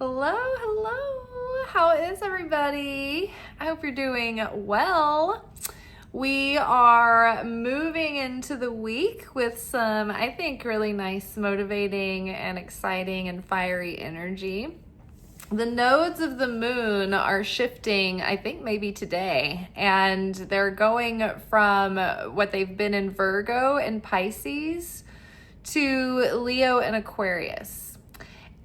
Hello, hello. How is everybody? I hope you're doing well. We are moving into the week with some, I think, really nice, motivating and exciting and fiery energy. The nodes of the moon are shifting, I think maybe today, and they're going from what they've been in Virgo and Pisces to Leo and Aquarius.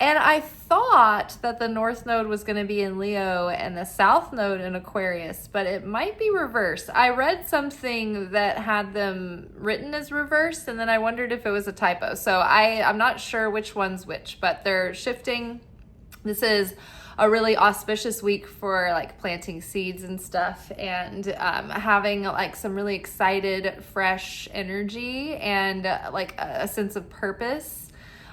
And I thought that the North Node was going to be in Leo and the South Node in Aquarius, but it might be reversed. I read something that had them written as reversed, and then I wondered if it was a typo. So I'm not sure which one's which, but they're shifting. This is a really auspicious week for like planting seeds and stuff, and having like some really excited, fresh energy and like a sense of purpose.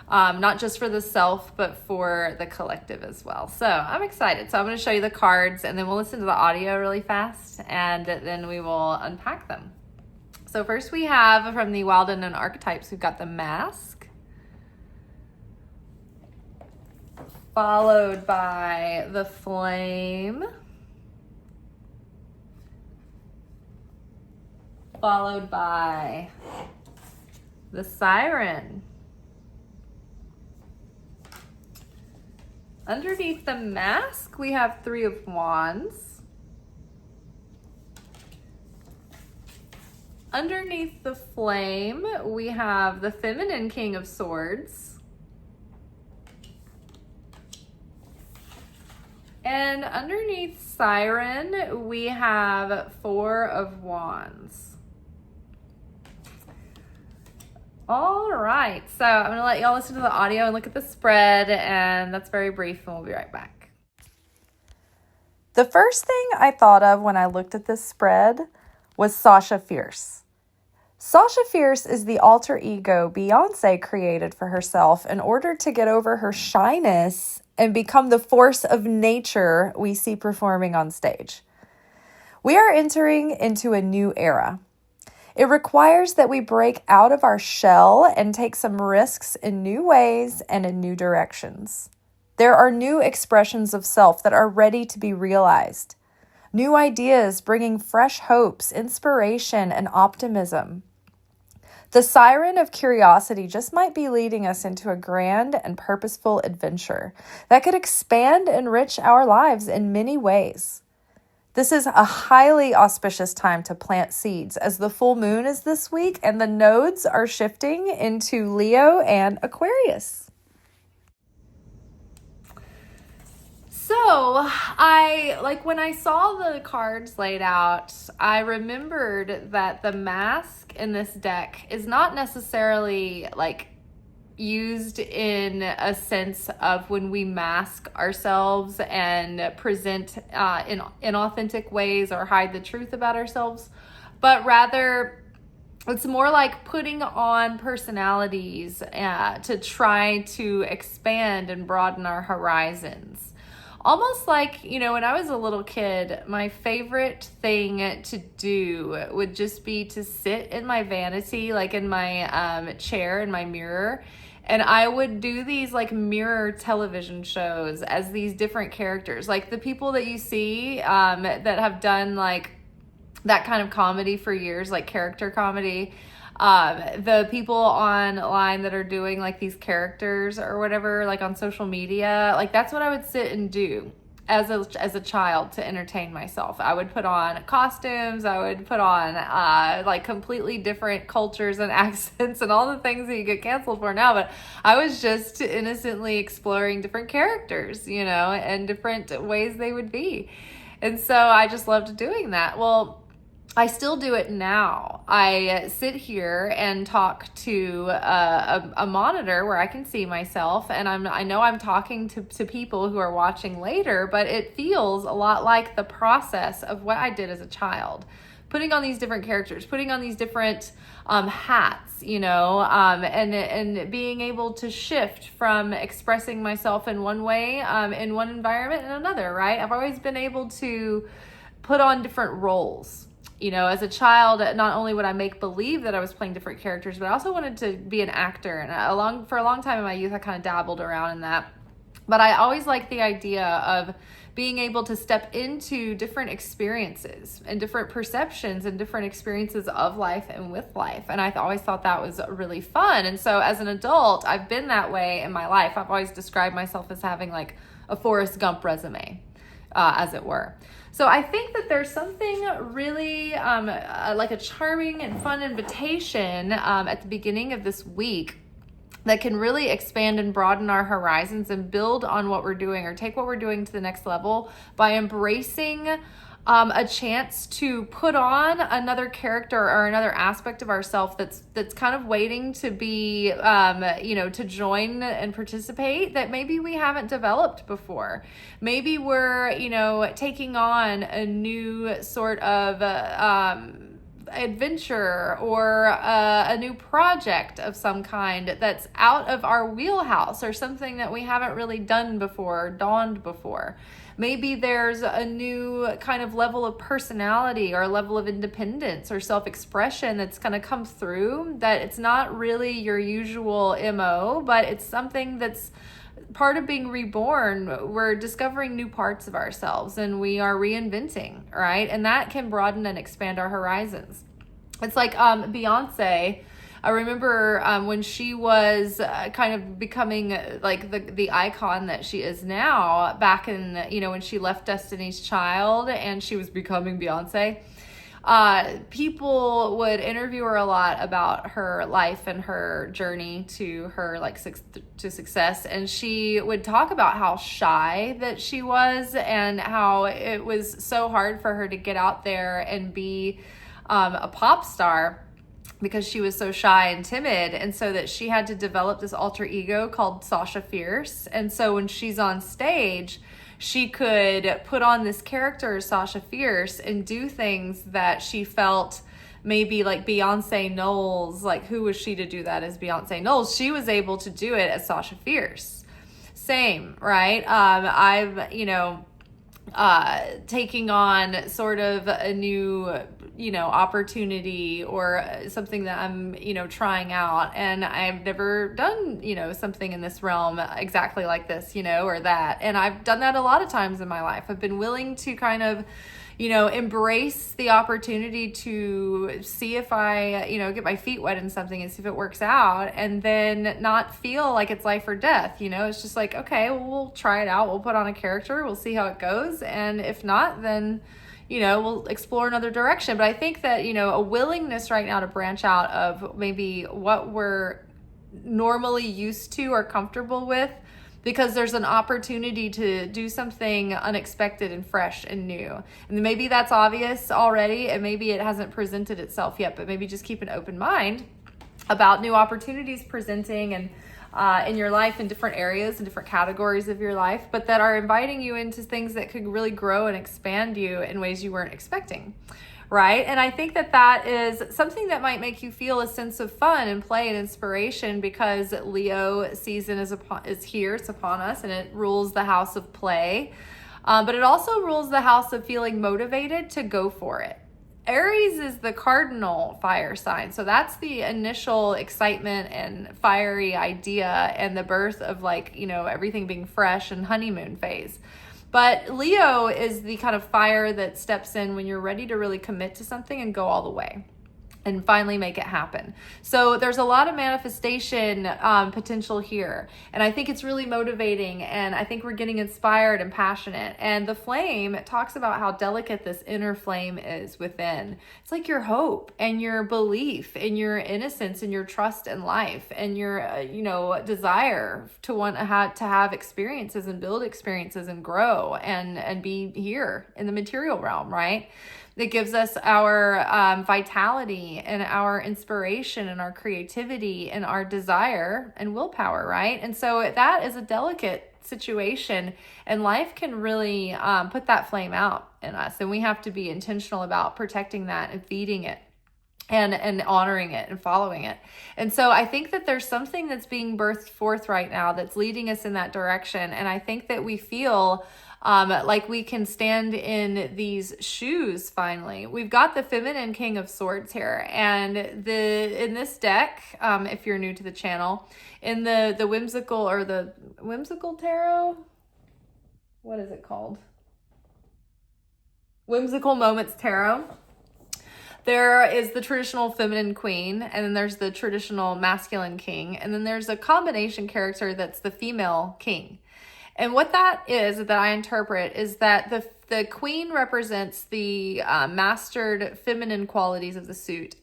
Not just for the self, but for the collective as well. So I'm excited. So I'm going to show you the cards, and then we'll listen to the audio really fast, and then we will unpack them. So first we have from the Wild Unknown Archetypes, we've got the Mask, followed by the Flame, followed by the Siren. Underneath the Mask, we have Three of Wands. Underneath the Flame, we have the Feminine King of Swords. And underneath Siren, we have Four of Wands. All right, so I'm going to let y'all listen to the audio and look at the spread, and that's very brief, and we'll be right back. The first thing I thought of when I looked at this spread was Sasha Fierce. Sasha Fierce is the alter ego Beyonce created for herself in order to get over her shyness and become the force of nature we see performing on stage. We are entering into a new era. It requires that we break out of our shell and take some risks in new ways and in new directions. There are new expressions of self that are ready to be realized. New ideas bringing fresh hopes, inspiration, and optimism. The siren of curiosity just might be leading us into a grand and purposeful adventure that could expand and enrich our lives in many ways. This is a highly auspicious time to plant seeds as the full moon is this week and the nodes are shifting into Leo and Aquarius. So when I saw the cards laid out, I remembered that the mask in this deck is not necessarily used in a sense of when we mask ourselves and present in inauthentic ways or hide the truth about ourselves, but rather it's more like putting on personalities to try to expand and broaden our horizons. Almost like, when I was a little kid, my favorite thing to do would just be to sit in my vanity, like in my chair, in my mirror, and I would do these mirror television shows as these different characters. Like the people that you see that have done that kind of comedy for years, like character comedy. The people online that are doing these characters or whatever, on social media, that's what I would sit and do as a child to entertain myself. I would put on costumes, I would put on completely different cultures and accents and all the things that you get canceled for now, but I was just innocently exploring different characters, and different ways they would be. And so I just loved doing that. Well, I still do it now. I sit here and talk to a monitor where I can see myself, and I know I'm talking to people who are watching later, but it feels a lot like the process of what I did as a child. Putting on these different characters, putting on these different hats, and being able to shift from expressing myself in one way in one environment and another, right? I've always been able to put on different roles. As a child, not only would I make believe that I was playing different characters, but I also wanted to be an actor. And for a long time in my youth, I kind of dabbled around in that. But I always like the idea of being able to step into different experiences and different perceptions and different experiences of life and with life. And I always thought that was really fun. And so as an adult, I've been that way in my life. I've always described myself as having like a Forrest Gump resume, as it were. So I think that there's something really like a charming and fun invitation at the beginning of this week that can really expand and broaden our horizons and build on what we're doing, or take what we're doing to the next level by embracing a chance to put on another character or another aspect of ourselves that's kind of waiting to be, to join and participate, that maybe we haven't developed before. Maybe we're, taking on a new sort of adventure or a new project of some kind that's out of our wheelhouse, or something that we haven't really done before, donned before. Maybe there's a new kind of level of personality or a level of independence or self-expression that's going to come through, that it's not really your usual MO, but it's something that's part of being reborn. We're discovering new parts of ourselves and we are reinventing, right? And that can broaden and expand our horizons. It's like Beyonce. I remember when she was kind of becoming like the icon that she is now, back in, when she left Destiny's Child and she was becoming Beyonce. People would interview her a lot about her life and her journey to her to success, and she would talk about how shy that she was and how it was so hard for her to get out there and be a pop star because she was so shy and timid, and so that she had to develop this alter ego called Sasha Fierce. And so when she's on stage, she could put on this character, Sasha Fierce, and do things that she felt maybe like Beyonce Knowles, like who was she to do that as Beyonce Knowles? She was able to do it as Sasha Fierce. Same, right? I've, taking on sort of a new, opportunity or something that I'm, trying out. And I've never done, something in this realm exactly like this, or that. And I've done that a lot of times in my life. I've been willing to kind of, embrace the opportunity to see if I, get my feet wet in something and see if it works out, and then not feel like it's life or death. It's just like, okay, well, we'll try it out. We'll put on a character. We'll see how it goes. And if not, then, we'll explore another direction. But I think that, a willingness right now to branch out of maybe what we're normally used to or comfortable with, because there's an opportunity to do something unexpected and fresh and new. And maybe that's obvious already, and maybe it hasn't presented itself yet, but maybe just keep an open mind about new opportunities presenting and in your life, in different areas and different categories of your life, but that are inviting you into things that could really grow and expand you in ways you weren't expecting. Right? And I think that that is something that might make you feel a sense of fun and play and inspiration, because Leo season is here, it's upon us, and it rules the house of play. But it also rules the house of feeling motivated to go for it. Aries is the cardinal fire sign. So that's the initial excitement and fiery idea and the birth of everything being fresh and honeymoon phase. But Leo is the kind of fire that steps in when you're ready to really commit to something and go all the way and finally make it happen. So there's a lot of manifestation potential here. And I think it's really motivating, and I think we're getting inspired and passionate. And the flame talks about how delicate this inner flame is within. It's like your hope and your belief and your innocence and your trust in life and your, desire to want to have experiences and build experiences and grow and be here in the material realm, right? That gives us our vitality and our inspiration and our creativity and our desire and willpower, right? And so that is a delicate situation, and life can really put that flame out in us, and we have to be intentional about protecting that and feeding it. and honoring it and following it. And so I think that there's something that's being birthed forth right now that's leading us in that direction. And I think that we feel like we can stand in these shoes finally. We've got the feminine King of Swords here, and in this deck, if you're new to the channel, in the whimsical tarot, what is it called? Whimsical Moments Tarot. There is the traditional feminine queen, and then there's the traditional masculine king, and then there's a combination character that's the female king. And what that is that I interpret is that the queen represents the mastered feminine qualities of the suit.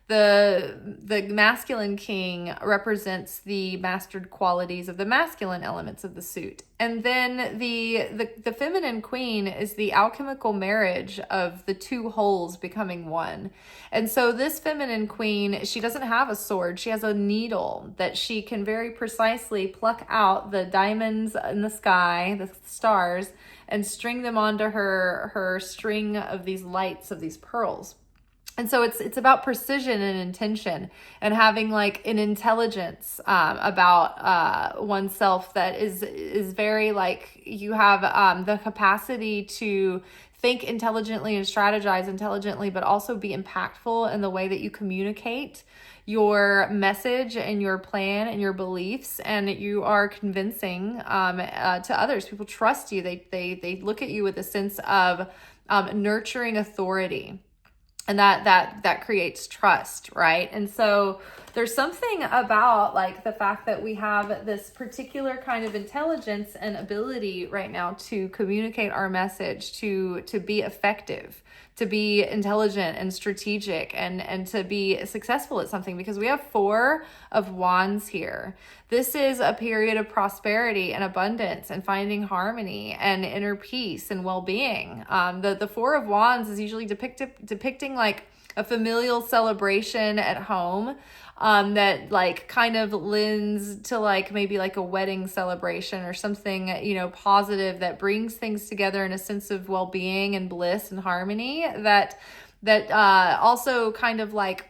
The masculine king represents the mastered qualities of the masculine elements of the suit. And then the feminine queen is the alchemical marriage of the two wholes becoming one. And so this feminine queen, she doesn't have a sword. She has a needle that she can very precisely pluck out the diamonds in the sky, the stars, and string them onto her string of these lights, of these pearls. And so it's about precision and intention, and having like an intelligence about oneself that is very like, you have the capacity to think intelligently and strategize intelligently, but also be impactful in the way that you communicate your message and your plan and your beliefs, and you are convincing to others. People trust you. They look at you with a sense of nurturing authority. And that creates trust, right? And so there's something about like the fact that we have this particular kind of intelligence and ability right now to communicate our message, to be effective, to be intelligent and strategic, and to be successful at something, because we have 4 of Wands here. This is a period of prosperity and abundance and finding harmony and inner peace and well-being. The 4 of Wands is usually depicting like a familial celebration at home, that like kind of lends to like maybe like a wedding celebration or something, you know, positive that brings things together in a sense of well-being and bliss and harmony, that also kind of like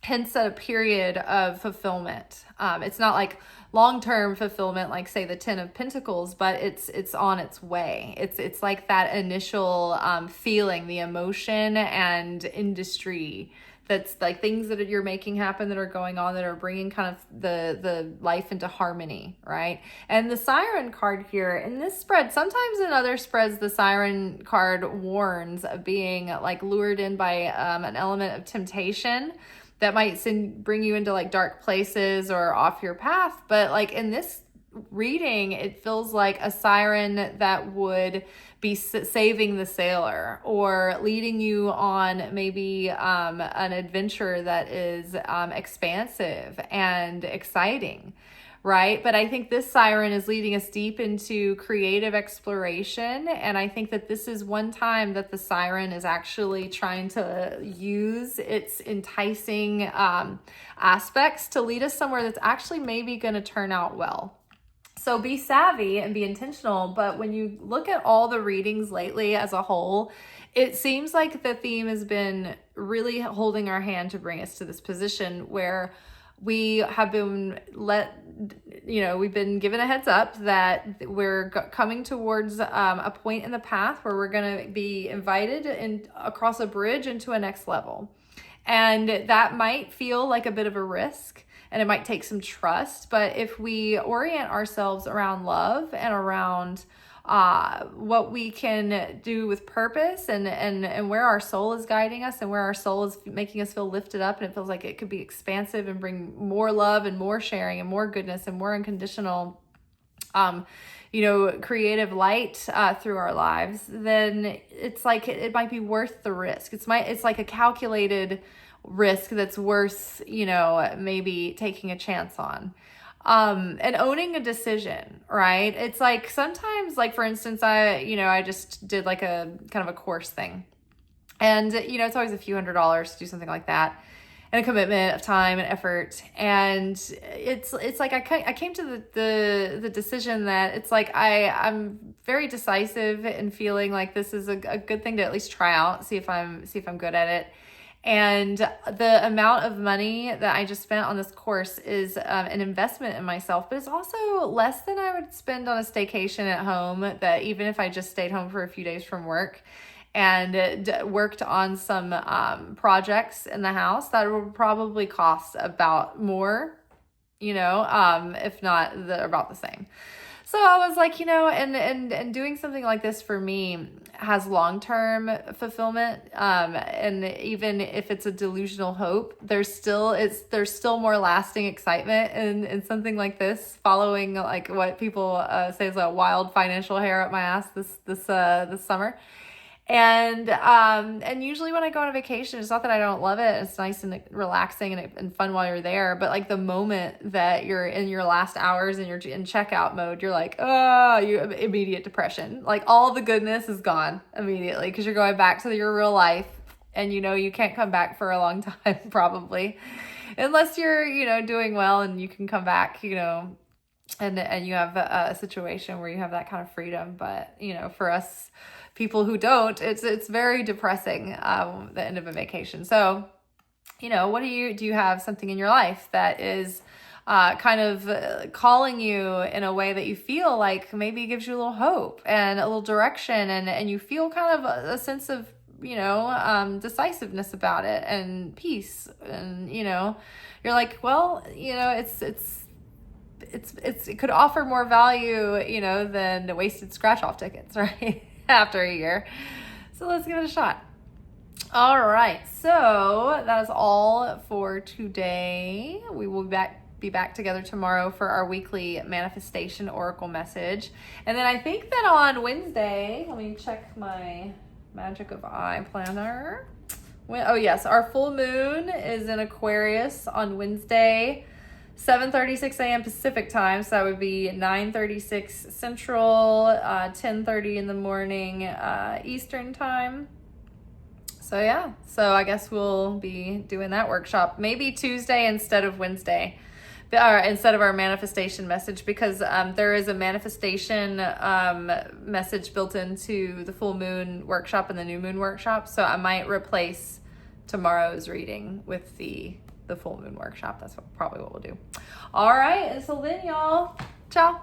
hints at a period of fulfillment. It's not like long-term fulfillment, like say the 10 of Pentacles, but it's on its way. It's like that initial feeling, the emotion and industry, that's like things that you're making happen, that are going on, that are bringing kind of the life into harmony, right? And the siren card here in this spread, sometimes in other spreads, the siren card warns of being like lured in by an element of temptation that might bring you into like dark places or off your path. But like in this reading, it feels like a siren that would be saving the sailor, or leading you on maybe an adventure that is expansive and exciting, right? But I think this siren is leading us deep into creative exploration. And I think that this is one time that the siren is actually trying to use its enticing aspects to lead us somewhere that's actually maybe going to turn out well. So be savvy and be intentional. But when you look at all the readings lately as a whole, it seems like the theme has been really holding our hand to bring us to this position where we have been we've been given a heads up that we're coming towards a point in the path where we're going to be invited across a bridge into a next level. And that might feel like a bit of a risk, and it might take some trust. But if we orient ourselves around love and around what we can do with purpose, and where our soul is guiding us, and where our soul is making us feel lifted up, and it feels like it could be expansive and bring more love and more sharing and more goodness and more unconditional creative light through our lives, then it's like it might be worth the risk. It's like a calculated risk that's worth maybe taking a chance on. And owning a decision, right? It's like sometimes, like for instance, I just did like a kind of a course thing, and it's always a few $100s to do something like that, and a commitment of time and effort. And it's like I came to the decision that it's like I'm very decisive in feeling like this is a good thing to at least try out, see if I'm good at it. And the amount of money that I just spent on this course is an investment in myself, but it's also less than I would spend on a staycation at home, that even if I just stayed home for a few days from work and worked on some projects in the house, that would probably cost about more, if not about the same. So I was like, and doing something like this for me has long-term fulfillment. And even if it's a delusional hope, there's still more lasting excitement in something like this, following like what people say is a wild financial hair up my ass this summer. And usually when I go on a vacation, it's not that I don't love it. It's nice and relaxing and fun while you're there. But like the moment that you're in your last hours and you're in checkout mode, you're like, you immediate depression. Like all the goodness is gone immediately because you're going back to your real life, and you can't come back for a long time probably, unless you're doing well and you can come back, and you have a situation where you have that kind of freedom. But for us people who don't, it's very depressing, the end of a vacation. So, what do you have something in your life that is kind of calling you in a way that you feel like maybe gives you a little hope and a little direction, and you feel kind of a sense of, decisiveness about it and peace, and, you're like, well, it could offer more value, than the wasted scratch off tickets, right? After a year. So let's give it a shot. All right. So that is all for today. We will be back together tomorrow for our weekly manifestation oracle message. And then I think that on Wednesday, let me check my magic of eye planner. Yes, our full moon is in Aquarius on Wednesday, 7:36 a.m. Pacific time, so that would be 9:36 Central, 10:30 in the morning Eastern time. So yeah, so I guess we'll be doing that workshop maybe Tuesday instead of Wednesday, or instead of our manifestation message, because there is a manifestation message built into the full moon workshop and the new moon workshop. So I might replace tomorrow's reading with the full moon workshop. That's probably what we'll do. All right. Until then, y'all. Ciao.